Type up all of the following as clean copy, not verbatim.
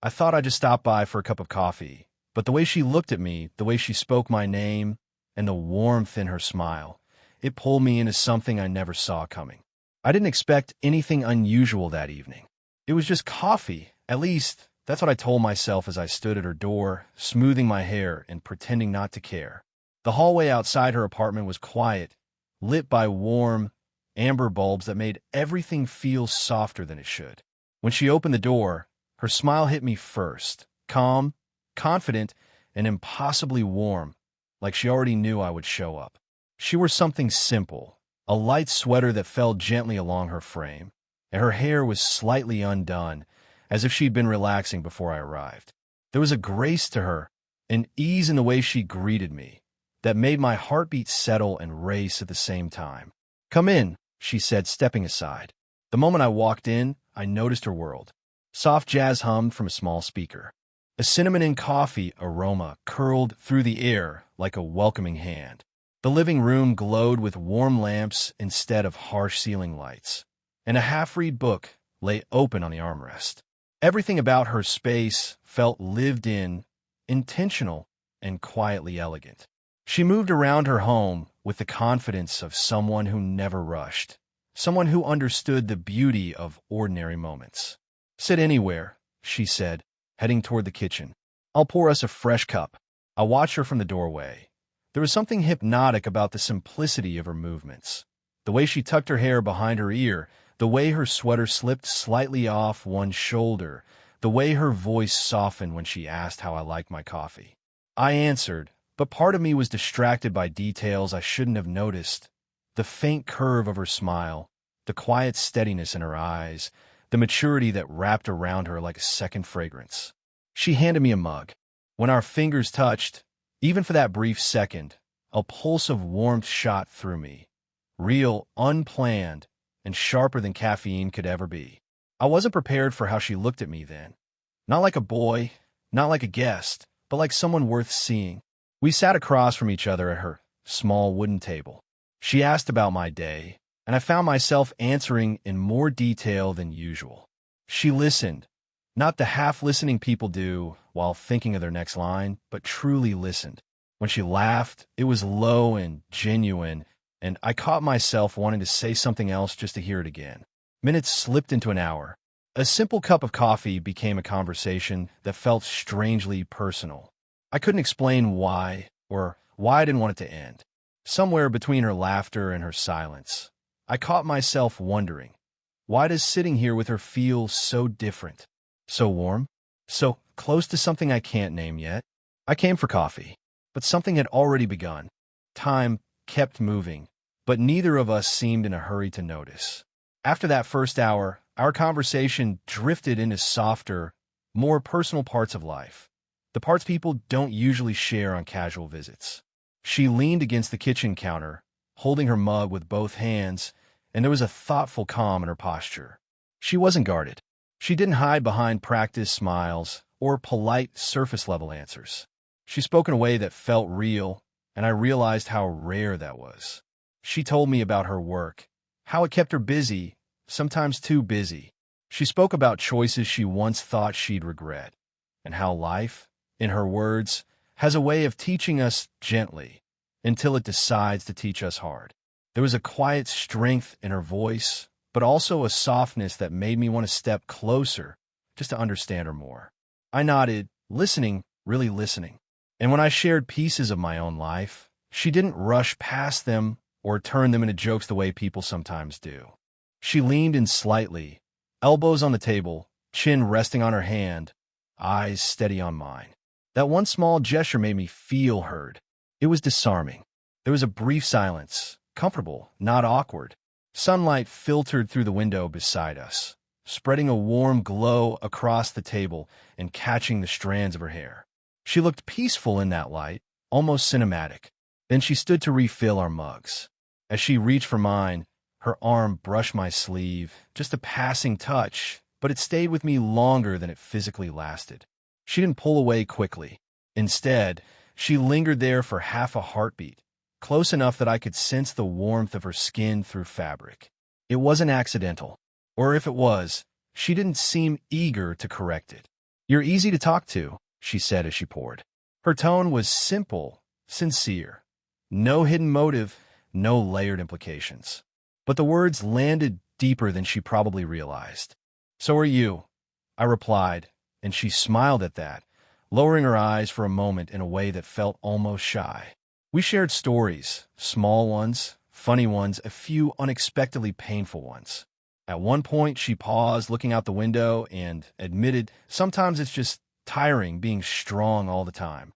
I thought I'd just stop by for a cup of coffee, but the way she looked at me, the way she spoke my name, and the warmth in her smile, it pulled me into something I never saw coming. I didn't expect anything unusual that evening. It was just coffee. At least, that's what I told myself as I stood at her door, smoothing my hair and pretending not to care. The hallway outside her apartment was quiet, lit by warm, amber bulbs that made everything feel softer than it should. When she opened the door, her smile hit me first, calm, confident, and impossibly warm, like she already knew I would show up. She wore something simple, a light sweater that fell gently along her frame, and her hair was slightly undone, as if she'd been relaxing before I arrived. There was a grace to her, an ease in the way she greeted me, that made my heartbeat settle and race at the same time. "Come in," she said, stepping aside. The moment I walked in, I noticed her world. Soft jazz hummed from a small speaker. A cinnamon and coffee aroma curled through the air like a welcoming hand. The living room glowed with warm lamps instead of harsh ceiling lights, and a half-read book lay open on the armrest. Everything about her space felt lived in, intentional, and quietly elegant. She moved around her home with the confidence of someone who never rushed, someone who understood the beauty of ordinary moments. "Sit anywhere," she said, heading toward the kitchen. "I'll pour us a fresh cup." I watched her from the doorway. There was something hypnotic about the simplicity of her movements. The way she tucked her hair behind her ear, the way her sweater slipped slightly off one shoulder, the way her voice softened when she asked how I liked my coffee. I answered, but part of me was distracted by details I shouldn't have noticed. The faint curve of her smile, the quiet steadiness in her eyes, the maturity that wrapped around her like a second fragrance. She handed me a mug. When our fingers touched, even for that brief second, a pulse of warmth shot through me. Real, unplanned, and sharper than caffeine could ever be. I wasn't prepared for how she looked at me then. Not like a boy, not like a guest, but like someone worth seeing. We sat across from each other at her small wooden table. She asked about my day, and I found myself answering in more detail than usual. She listened, not the half-listening people do while thinking of their next line, but truly listened. When she laughed, it was low and genuine, and I caught myself wanting to say something else just to hear it again. Minutes slipped into an hour. A simple cup of coffee became a conversation that felt strangely personal. I couldn't explain why, or why I didn't want it to end. Somewhere between her laughter and her silence, I caught myself wondering, why does sitting here with her feel so different? So warm? So close to something I can't name yet? I came for coffee, but something had already begun. Time kept moving, but neither of us seemed in a hurry to notice. After that first hour, our conversation drifted into softer, more personal parts of life. The parts people don't usually share on casual visits. She leaned against the kitchen counter, holding her mug with both hands, and there was a thoughtful calm in her posture. She wasn't guarded. She didn't hide behind practiced smiles or polite surface-level answers. She spoke in a way that felt real, and I realized how rare that was. She told me about her work, how it kept her busy, sometimes too busy. She spoke about choices she once thought she'd regret, and how life, in her words, has a way of teaching us gently until it decides to teach us hard. There was a quiet strength in her voice, but also a softness that made me want to step closer just to understand her more. I nodded, listening, really listening. And when I shared pieces of my own life, she didn't rush past them or turn them into jokes the way people sometimes do. She leaned in slightly, elbows on the table, chin resting on her hand, eyes steady on mine. That one small gesture made me feel heard. It was disarming. There was a brief silence, comfortable, not awkward. Sunlight filtered through the window beside us, spreading a warm glow across the table and catching the strands of her hair. She looked peaceful in that light, almost cinematic. Then she stood to refill our mugs. As she reached for mine, her arm brushed my sleeve, just a passing touch, but it stayed with me longer than it physically lasted. She didn't pull away quickly. Instead, she lingered there for half a heartbeat, close enough that I could sense the warmth of her skin through fabric. It wasn't accidental, or if it was, she didn't seem eager to correct it. "You're easy to talk to," she said as she poured. Her tone was simple, sincere. No hidden motive, no layered implications. But the words landed deeper than she probably realized. "So are you," I replied, and she smiled at that, lowering her eyes for a moment in a way that felt almost shy. We shared stories, small ones, funny ones, a few unexpectedly painful ones. At one point, she paused, looking out the window, and admitted, "Sometimes it's just tiring being strong all the time."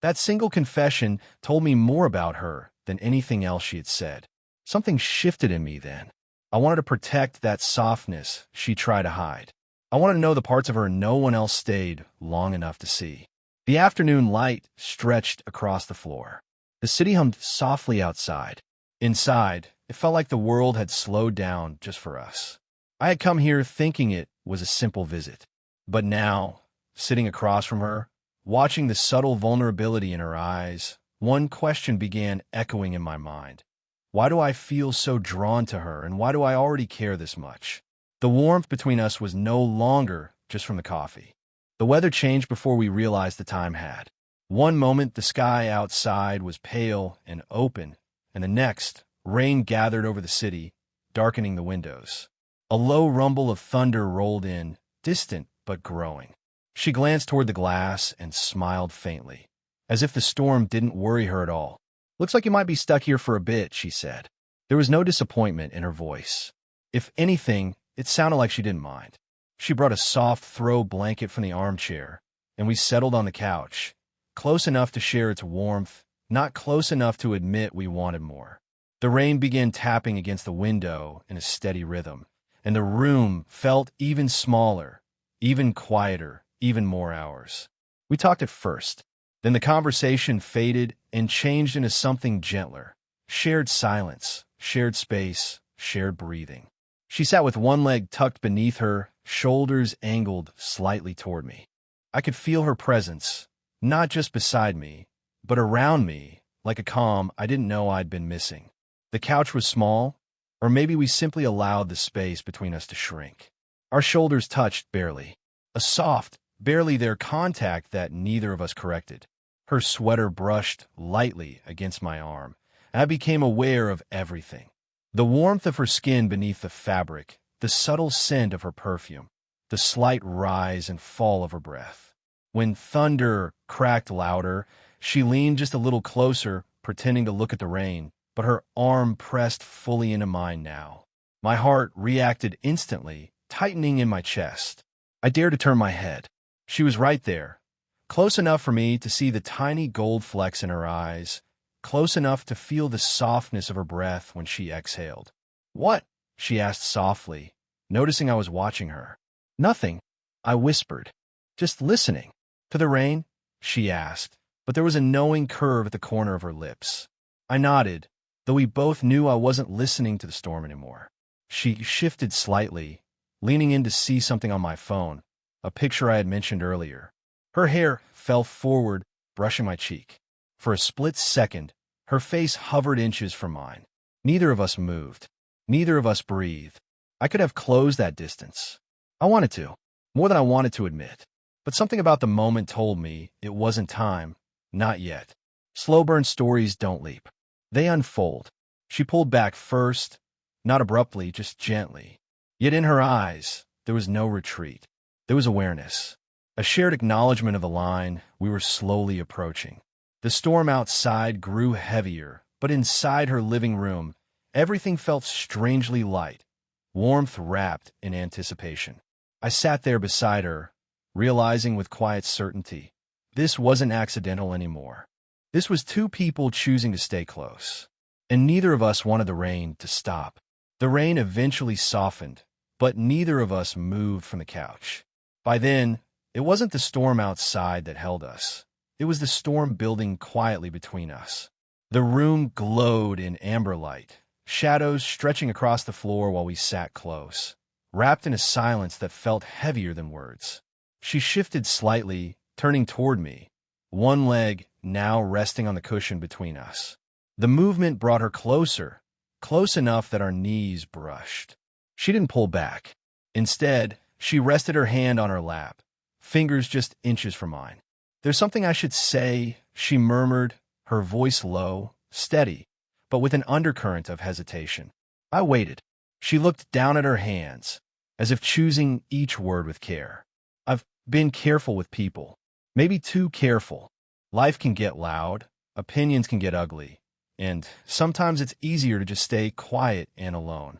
That single confession told me more about her than anything else she had said. Something shifted in me then. I wanted to protect that softness she tried to hide. I wanted to know the parts of her no one else stayed long enough to see. The afternoon light stretched across the floor. The city hummed softly outside. Inside, it felt like the world had slowed down just for us. I had come here thinking it was a simple visit. But now, sitting across from her, watching the subtle vulnerability in her eyes, one question began echoing in my mind. Why do I feel so drawn to her, and why do I already care this much? The warmth between us was no longer just from the coffee. The weather changed before we realized the time had. One moment, the sky outside was pale and open, and the next, rain gathered over the city, darkening the windows. A low rumble of thunder rolled in, distant but growing. She glanced toward the glass and smiled faintly, as if the storm didn't worry her at all. "Looks like you might be stuck here for a bit," she said. There was no disappointment in her voice. If anything, it sounded like she didn't mind. She brought a soft throw blanket from the armchair, and we settled on the couch, close enough to share its warmth, not close enough to admit we wanted more. The rain began tapping against the window in a steady rhythm, and the room felt even smaller, even quieter, even more ours. We talked at first. Then the conversation faded and changed into something gentler. Shared silence, shared space, shared breathing. She sat with one leg tucked beneath her, shoulders angled slightly toward me. I could feel her presence, not just beside me, but around me, like a calm I didn't know I'd been missing. The couch was small, or maybe we simply allowed the space between us to shrink. Our shoulders touched barely. A soft, barely there contact that neither of us corrected. Her sweater brushed lightly against my arm, and I became aware of everything. The warmth of her skin beneath the fabric, the subtle scent of her perfume, the slight rise and fall of her breath. When thunder cracked louder, she leaned just a little closer, pretending to look at the rain, but her arm pressed fully into mine now. My heart reacted instantly, tightening in my chest. I dared to turn my head. She was right there, close enough for me to see the tiny gold flecks in her eyes, close enough to feel the softness of her breath when she exhaled. "What?" she asked softly, noticing I was watching her. "Nothing," I whispered. "Just listening." "To the rain?" she asked, but there was a knowing curve at the corner of her lips. I nodded, though we both knew I wasn't listening to the storm anymore. She shifted slightly, leaning in to see something on my phone, a picture I had mentioned earlier. Her hair fell forward, brushing my cheek. For a split second, her face hovered inches from mine. Neither of us moved. Neither of us breathed. I could have closed that distance. I wanted to, more than I wanted to admit. But something about the moment told me it wasn't time, not yet. Slow burn stories don't leap. They unfold. She pulled back first, not abruptly, just gently. Yet in her eyes, there was no retreat. There was awareness. A shared acknowledgement of the line we were slowly approaching. The storm outside grew heavier, but inside her living room, everything felt strangely light, warmth wrapped in anticipation. I sat there beside her, realizing with quiet certainty, this wasn't accidental anymore. This was two people choosing to stay close. And neither of us wanted the rain to stop. The rain eventually softened, but neither of us moved from the couch. By then, it wasn't the storm outside that held us. It was the storm building quietly between us. The room glowed in amber light, shadows stretching across the floor while we sat close, wrapped in a silence that felt heavier than words. She shifted slightly, turning toward me, one leg now resting on the cushion between us. The movement brought her closer, close enough that our knees brushed. She didn't pull back. Instead, she rested her hand on her lap, fingers just inches from mine. "There's something I should say," she murmured, her voice low, steady, but with an undercurrent of hesitation. I waited. She looked down at her hands, as if choosing each word with care. "I've been careful with people. Maybe too careful. Life can get loud, opinions can get ugly, and sometimes it's easier to just stay quiet and alone."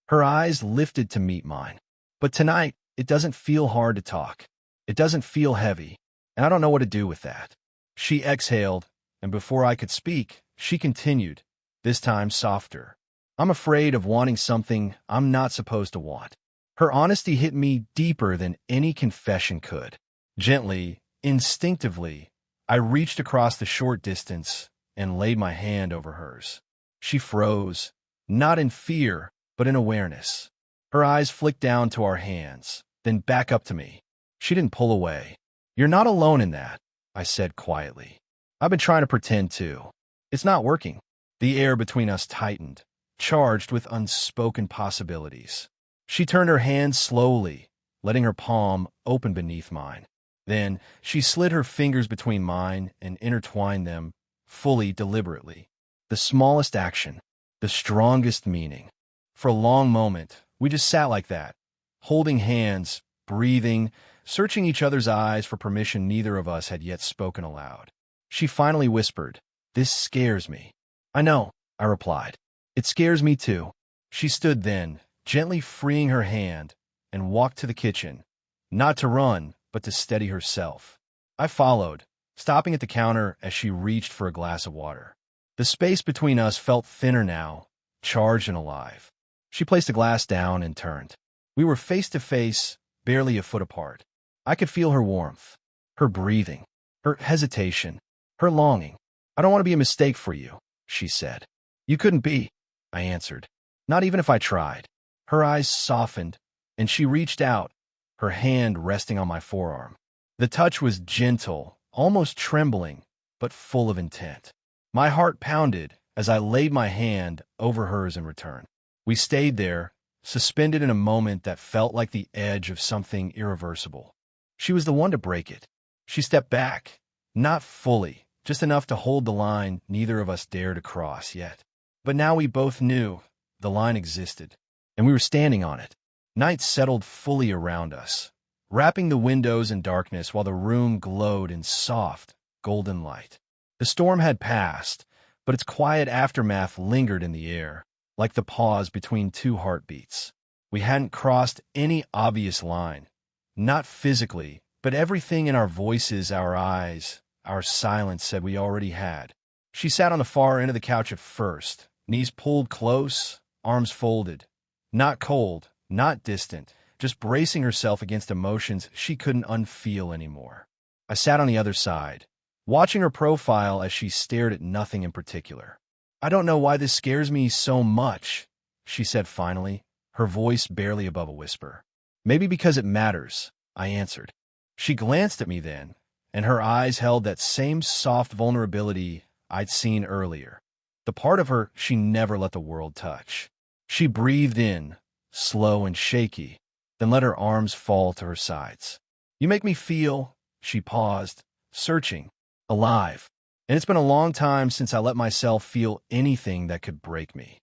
Her eyes lifted to meet mine. "But tonight, it doesn't feel hard to talk. It doesn't feel heavy, and I don't know what to do with that." She exhaled, and before I could speak, she continued, this time softer. "I'm afraid of wanting something I'm not supposed to want." Her honesty hit me deeper than any confession could. Gently, instinctively, I reached across the short distance and laid my hand over hers. She froze, not in fear, but in awareness. Her eyes flicked down to our hands, then back up to me. She didn't pull away. "You're not alone in that," I said quietly. "I've been trying to pretend too. It's not working." The air between us tightened, charged with unspoken possibilities. She turned her hand slowly, letting her palm open beneath mine. Then she slid her fingers between mine and intertwined them, fully, deliberately. The smallest action, the strongest meaning. For a long moment, we just sat like that, holding hands, breathing, searching each other's eyes for permission neither of us had yet spoken aloud. She finally whispered, "This scares me." "I know," I replied. "It scares me too." She stood then, gently freeing her hand, and walked to the kitchen, not to run, but to steady herself. I followed, stopping at the counter as she reached for a glass of water. The space between us felt thinner now, charged and alive. She placed the glass down and turned. We were face to face, barely a foot apart. I could feel her warmth, her breathing, her hesitation, her longing. "I don't want to be a mistake for you," she said. "You couldn't be," I answered. "Not even if I tried." Her eyes softened, and she reached out, her hand resting on my forearm. The touch was gentle, almost trembling, but full of intent. My heart pounded as I laid my hand over hers in return. We stayed there, suspended in a moment that felt like the edge of something irreversible. She was the one to break it. She stepped back, not fully, just enough to hold the line neither of us dared to cross yet. But now we both knew the line existed, and we were standing on it. Night settled fully around us, wrapping the windows in darkness while the room glowed in soft, golden light. The storm had passed, but its quiet aftermath lingered in the air, like the pause between two heartbeats. We hadn't crossed any obvious line, not physically, but everything in our voices, our eyes, our silence said we already had. She sat on the far end of the couch at first, knees pulled close, arms folded. Not cold, not distant, just bracing herself against emotions she couldn't unfeel anymore. I sat on the other side, watching her profile as she stared at nothing in particular. "I don't know why this scares me so much," she said finally, her voice barely above a whisper. "Maybe because it matters," I answered. She glanced at me then, and her eyes held that same soft vulnerability I'd seen earlier, the part of her she never let the world touch. She breathed in, slow and shaky, then let her arms fall to her sides. "You make me feel," she paused, searching, "alive. And it's been a long time since I let myself feel anything that could break me."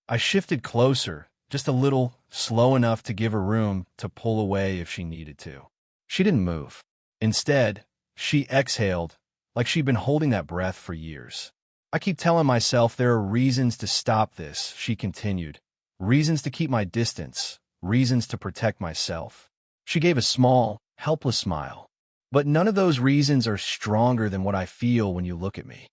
I shifted closer, just a little, slow enough to give her room to pull away if she needed to. She didn't move. Instead, she exhaled, like she'd been holding that breath for years. "I keep telling myself there are reasons to stop this," she continued. "Reasons to keep my distance, reasons to protect myself." She gave a small, helpless smile. "But none of those reasons are stronger than what I feel when you look at me."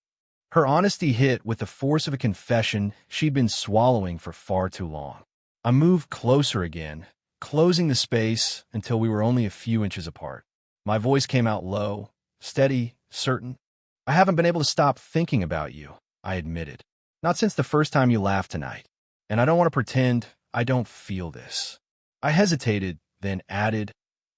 Her honesty hit with the force of a confession she'd been swallowing for far too long. I moved closer again, closing the space until we were only a few inches apart. My voice came out low, steady, certain. "I haven't been able to stop thinking about you," I admitted. "Not since the first time you laughed tonight. And I don't want to pretend I don't feel this." I hesitated, then added,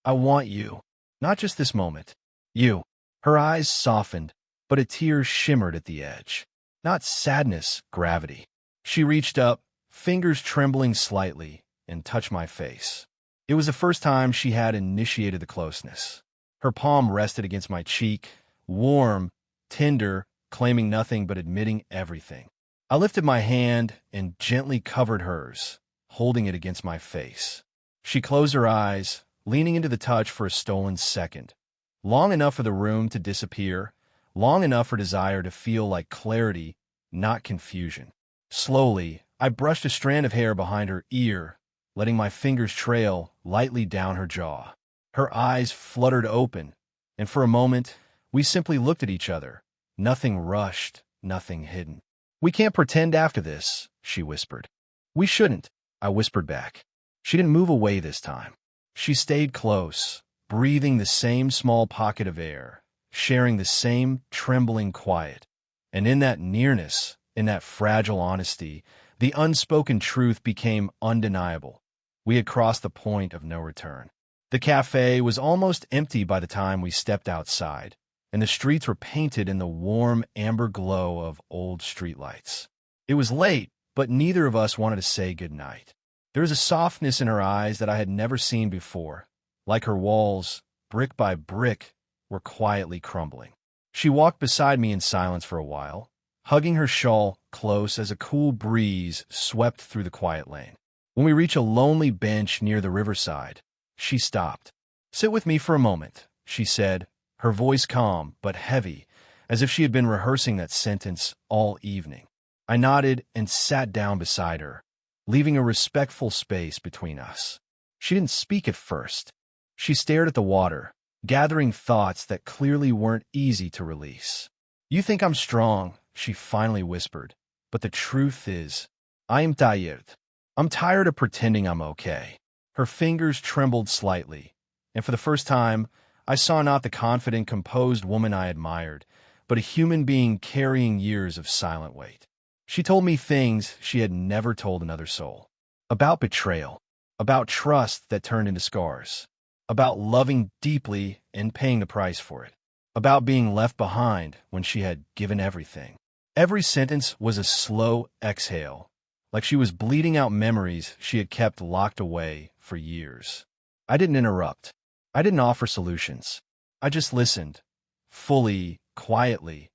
"I want you. Not just this moment. You." Her eyes softened, but a tear shimmered at the edge. Not sadness, gravity. She reached up, fingers trembling slightly, and touched my face. It was the first time she had initiated the closeness. Her palm rested against my cheek, warm, tender, claiming nothing but admitting everything. I lifted my hand and gently covered hers, holding it against my face. She closed her eyes, leaning into the touch for a stolen second. Long enough for the room to disappear, long enough for desire to feel like clarity, not confusion. Slowly, I brushed a strand of hair behind her ear, letting my fingers trail lightly down her jaw. Her eyes fluttered open, and for a moment, we simply looked at each other. Nothing rushed, nothing hidden. "We can't pretend after this," she whispered. "We shouldn't," I whispered back. She didn't move away this time. She stayed close, breathing the same small pocket of air, sharing the same trembling quiet. And in that nearness, in that fragile honesty, the unspoken truth became undeniable. We had crossed the point of no return. The cafe was almost empty by the time we stepped outside, and the streets were painted in the warm amber glow of old streetlights. It was late, but neither of us wanted to say goodnight. There was a softness in her eyes that I had never seen before, like her walls, brick by brick, were quietly crumbling. She walked beside me in silence for a while, hugging her shawl close as a cool breeze swept through the quiet lane. When we reached a lonely bench near the riverside, she stopped. "Sit with me for a moment," she said, her voice calm but heavy, as if she had been rehearsing that sentence all evening. I nodded and sat down beside her, leaving a respectful space between us. She didn't speak at first. She stared at the water, gathering thoughts that clearly weren't easy to release. "You think I'm strong," she finally whispered, "but the truth is, I'm tired. I'm tired of pretending I'm okay." Her fingers trembled slightly, and for the first time, I saw not the confident, composed woman I admired, but a human being carrying years of silent weight. She told me things she had never told another soul. About betrayal, about trust that turned into scars, about loving deeply and paying the price for it, about being left behind when she had given everything. Every sentence was a slow exhale, like she was bleeding out memories she had kept locked away for years. I didn't interrupt. I didn't offer solutions. I just listened, fully, quietly,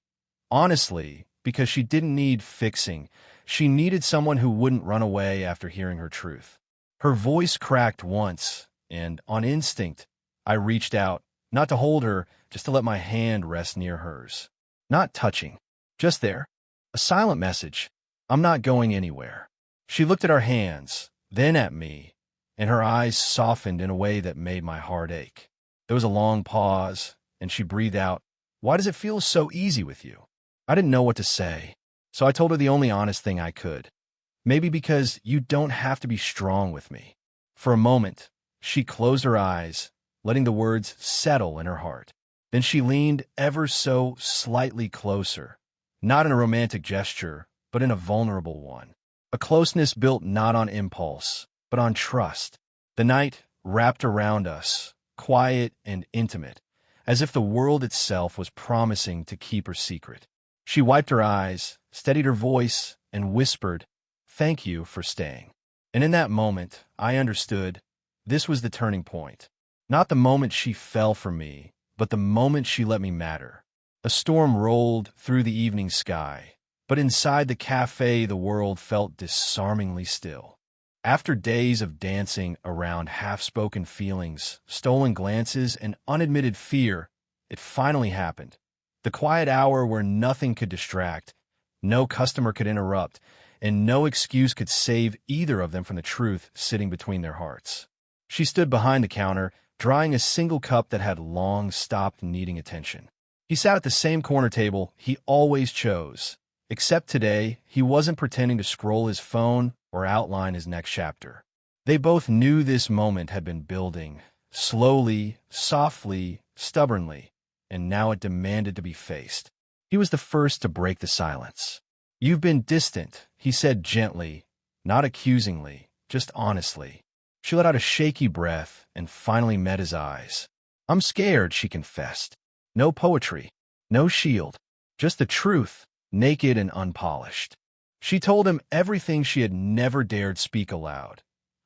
honestly, because she didn't need fixing. She needed someone who wouldn't run away after hearing her truth. Her voice cracked once, and on instinct, I reached out, not to hold her, just to let my hand rest near hers. Not touching, just there. A silent message. I'm not going anywhere. She looked at our hands, then at me, and her eyes softened in a way that made my heart ache. There was a long pause, and she breathed out, "Why does it feel so easy with you?" I didn't know what to say, so I told her the only honest thing I could. "Maybe because you don't have to be strong with me." For a moment, she closed her eyes, letting the words settle in her heart. Then she leaned ever so slightly closer, not in a romantic gesture, but in a vulnerable one. A closeness built not on impulse, but on trust. The night wrapped around us, quiet and intimate, as if the world itself was promising to keep her secret. She wiped her eyes, steadied her voice, and whispered, "Thank you for staying." And in that moment, I understood this was the turning point. Not the moment she fell for me, but the moment she let me matter. A storm rolled through the evening sky, but inside the cafe the world felt disarmingly still. After days of dancing around half-spoken feelings, stolen glances, and unadmitted fear, it finally happened. The quiet hour where nothing could distract, no customer could interrupt, and no excuse could save either of them from the truth sitting between their hearts. She stood behind the counter, drying a single cup that had long stopped needing attention. He sat at the same corner table he always chose, except today he wasn't pretending to scroll his phone or outline his next chapter. They both knew this moment had been building, slowly, softly, stubbornly, and now it demanded to be faced. He was the first to break the silence. "You've been distant," he said gently, not accusingly, just honestly. She let out a shaky breath and finally met his eyes. "I'm scared," she confessed. No poetry, no shield, just the truth, naked and unpolished. She told him everything she had never dared speak aloud,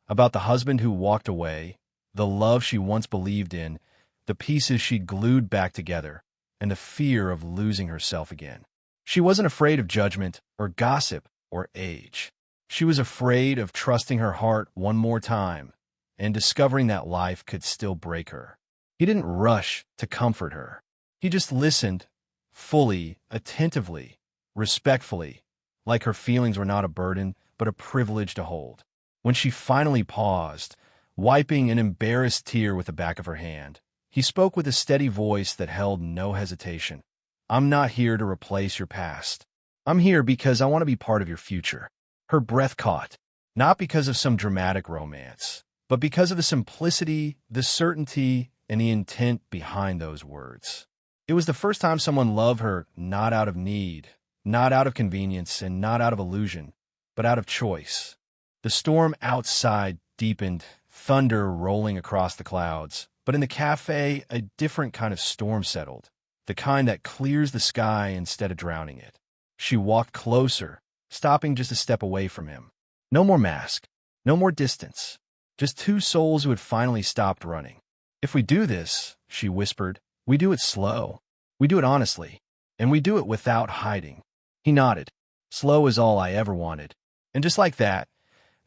about the husband who walked away, the love she once believed in, the pieces she'd glued back together, and the fear of losing herself again. She wasn't afraid of judgment or gossip or age. She was afraid of trusting her heart one more time and discovering that life could still break her. He didn't rush to comfort her. He just listened, fully, attentively, respectfully, like her feelings were not a burden, but a privilege to hold. When she finally paused, wiping an embarrassed tear with the back of her hand, he spoke with a steady voice that held no hesitation. "I'm not here to replace your past. I'm here because I want to be part of your future." Her breath caught, not because of some dramatic romance, but because of the simplicity, the certainty, and the intent behind those words. It was the first time someone loved her not out of need, not out of convenience, and not out of illusion, but out of choice. The storm outside deepened, thunder rolling across the clouds, but in the cafe, a different kind of storm settled, the kind that clears the sky instead of drowning it. She walked closer, stopping just a step away from him. No more mask, no more distance, just two souls who had finally stopped running. "If we do this," she whispered, "we do it slow. We do it honestly. And we do it without hiding." He nodded. "Slow is all I ever wanted." And just like that,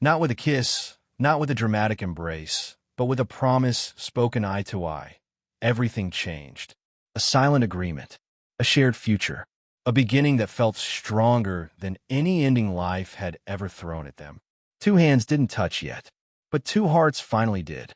not with a kiss, not with a dramatic embrace, but with a promise spoken eye to eye, everything changed. A silent agreement, a shared future, a beginning that felt stronger than any ending life had ever thrown at them. Two hands didn't touch yet, but two hearts finally did.